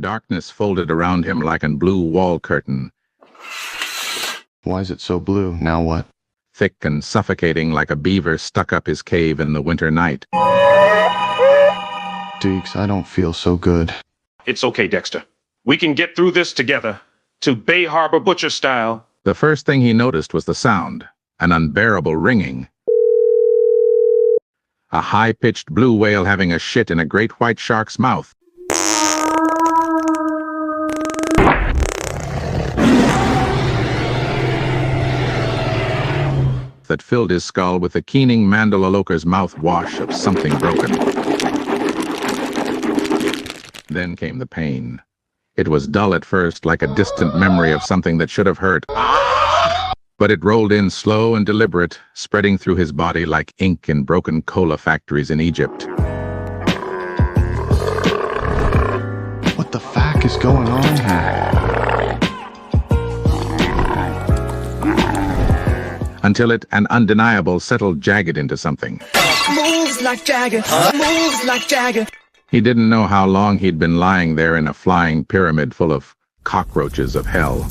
Darkness folded around him like a blue wall curtain. Why is it so blue? Now what? Thick and suffocating like a beaver stuck up his cave in the winter night. Doakes, I don't feel so good. It's okay, Dexter. We can get through this together. To Bay Harbor Butcher style. The first thing he noticed was the sound, an unbearable ringing. A high-pitched blue whale having a shit in a great white shark's mouth. That filled his skull with the keening Mandala Loker's mouthwash of something broken. Then came the pain. It was dull at first, like a distant memory of something that should have hurt. But it rolled in slow and deliberate, spreading through his body like ink in broken cola factories in Egypt. What the fuck is going on here? Until it, an undeniable, settled jagged into something. Moves like Jagger, moves like Jagger. He didn't know how long he'd been lying there in a flying pyramid full of cockroaches of hell.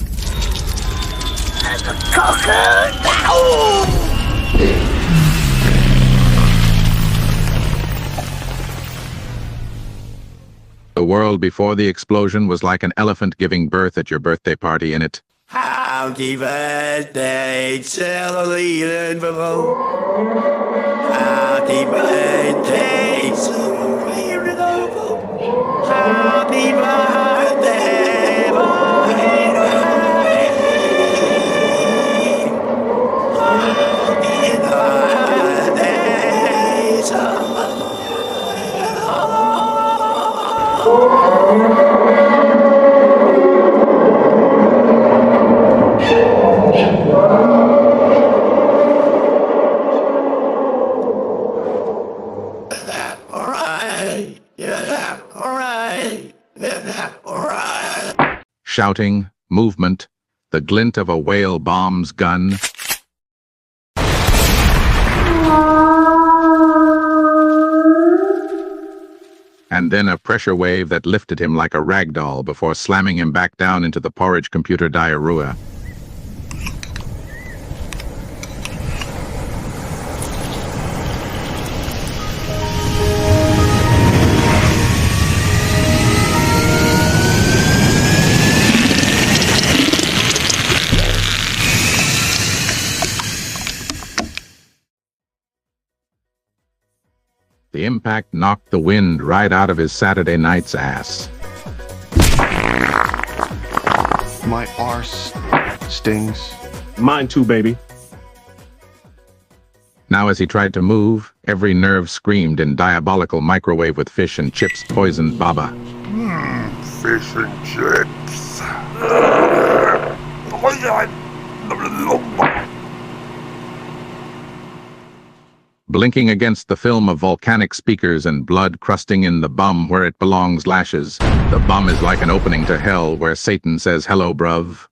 The world before the explosion was like an elephant giving birth at your birthday party in it. Happy birthday to the leading below. Happy birthday to the leading below. Happy birthday, my Happy birthday to Shouting, movement, the glint of a whale bomb's gun. And then a pressure wave that lifted him like a rag doll before slamming him back down into the porridge computer diarrhea. The impact knocked the wind right out of his Saturday night's ass. My arse stings. Mine too, baby. Now as he tried to move, every nerve screamed in diabolical microwave with fish and chips poisoned baba. Fish and chips. Blinking against the film of volcanic speakers and blood crusting in the bum where it belongs lashes. The bum is like an opening to hell where Satan says, "Hello, bruv."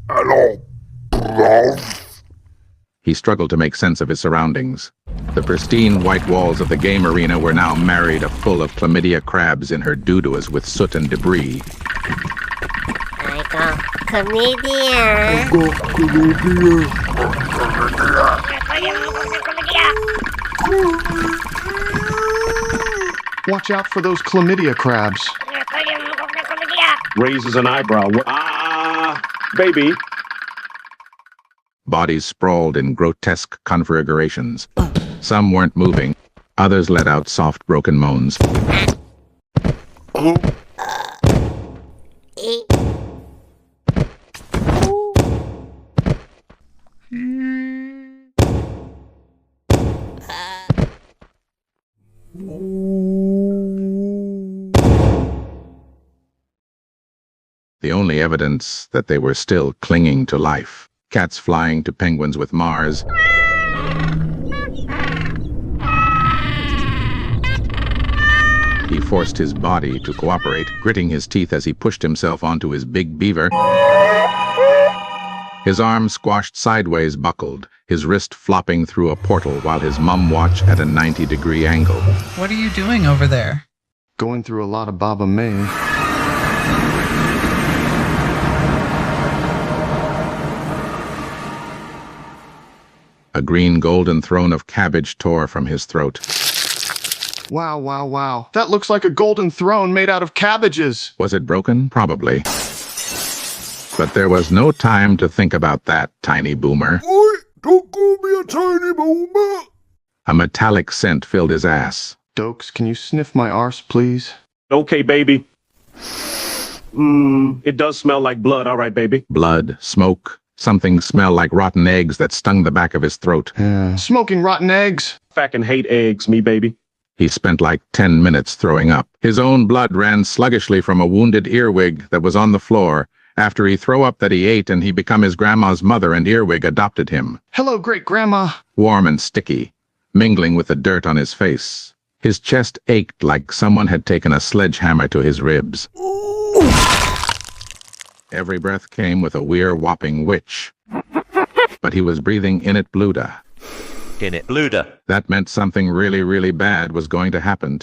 Hello, bruv. He struggled to make sense of his surroundings. The pristine white walls of the game arena were now married full of chlamydia crabs in her doo-doos with soot and debris. I go comedian. Watch out for those chlamydia crabs. Raises an eyebrow. Baby. Bodies sprawled in grotesque configurations. Some weren't moving. Others let out soft, broken moans. the only evidence that they were still clinging to life. Cats flying to penguins with Mars. He forced his body to cooperate, gritting his teeth as he pushed himself onto his big beaver. His arm squashed sideways buckled, his wrist flopping through a portal while his mum watched at a 90-degree angle. What are you doing over there? Going through a lot of Baba May. A green golden throne of cabbage tore from his throat. Wow, wow, wow. That looks like a golden throne made out of cabbages. Was it broken? Probably. But there was no time to think about that, tiny boomer. Oi, don't call me a tiny boomer. A metallic scent filled his ass. Doakes, can you sniff my arse, please? Okay, baby. It does smell like blood, all right, baby. Blood, smoke, something smelled like rotten eggs that stung the back of his throat. Yeah. Smoking rotten eggs. Fucking hate eggs, me baby. He spent like 10 minutes throwing up. His own blood ran sluggishly from a wounded earwig that was on the floor after he threw up that he ate and he become his grandma's mother and earwig adopted him. Hello, great-grandma. Warm and sticky, mingling with the dirt on his face. His chest ached like someone had taken a sledgehammer to his ribs. Every breath came with a weir whopping witch. But he was breathing in it bluda. In it bluda. That meant something really, really bad was going to happen.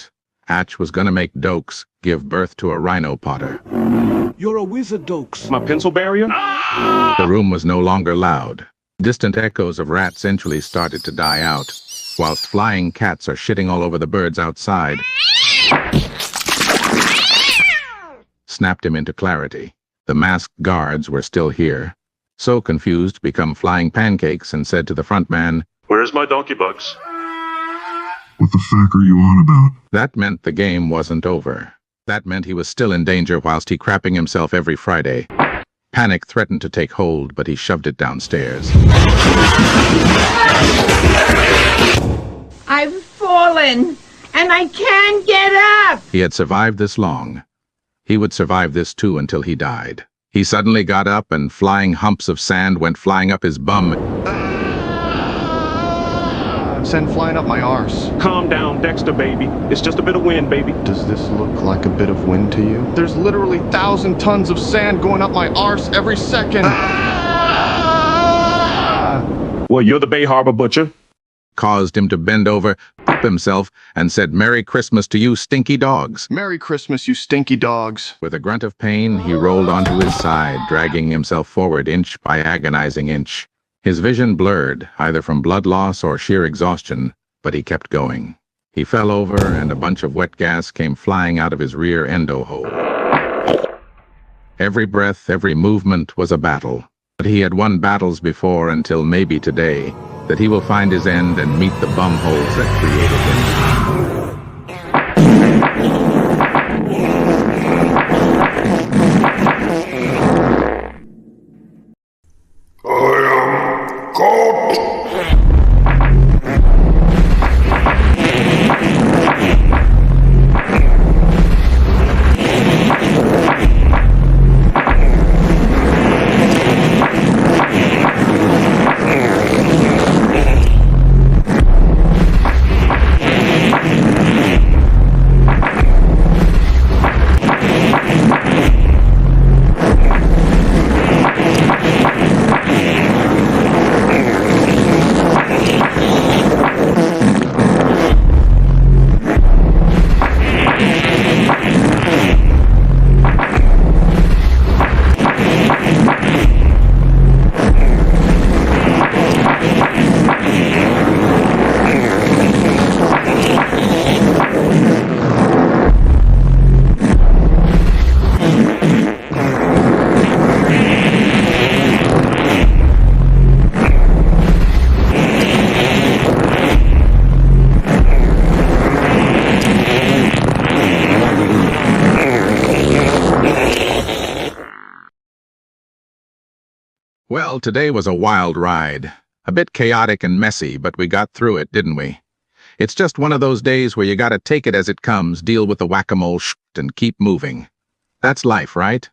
Atch was going to make Doakes give birth to a rhino potter. You're a wizard, Doakes. My pencil barrier? The room was no longer loud. Distant echoes of rats eventually started to die out, whilst flying cats are shitting all over the birds outside. Snapped him into clarity. The masked guards were still here. So confused, become flying pancakes and said to the front man, Where's my donkey bugs? What the fuck are you on about? that meant the game wasn't over. That meant he was still in danger whilst he crapping himself every Friday. Panic threatened to take hold, but he shoved it downstairs. I've fallen, and I can't get up. He had survived this long. He would survive this too until he died. He suddenly got up and flying humps of sand went flying up his bum. Send flying up my arse. Calm down, Dexter, baby. It's just a bit of wind, baby. Does this look like a bit of wind to you? There's literally 1,000 tons of sand going up my arse every second. Well, you're the Bay Harbor Butcher. Caused him to bend over, poop himself, and said, "Merry Christmas to you, stinky dogs." Merry Christmas, you stinky dogs. With a grunt of pain, he rolled onto his side, dragging himself forward inch by agonizing inch. His vision blurred, either from blood loss or sheer exhaustion, but he kept going. He fell over, and a bunch of wet gas came flying out of his rear endo hole. Every breath, every movement was a battle. But he had won battles before until maybe today, that he will find his end and meet the bum holes that created I am caught. Well, today was a wild ride. A bit chaotic and messy, but we got through it, didn't we? It's just one of those days where you gotta take it as it comes, deal with the whack-a-mole and keep moving. That's life, right?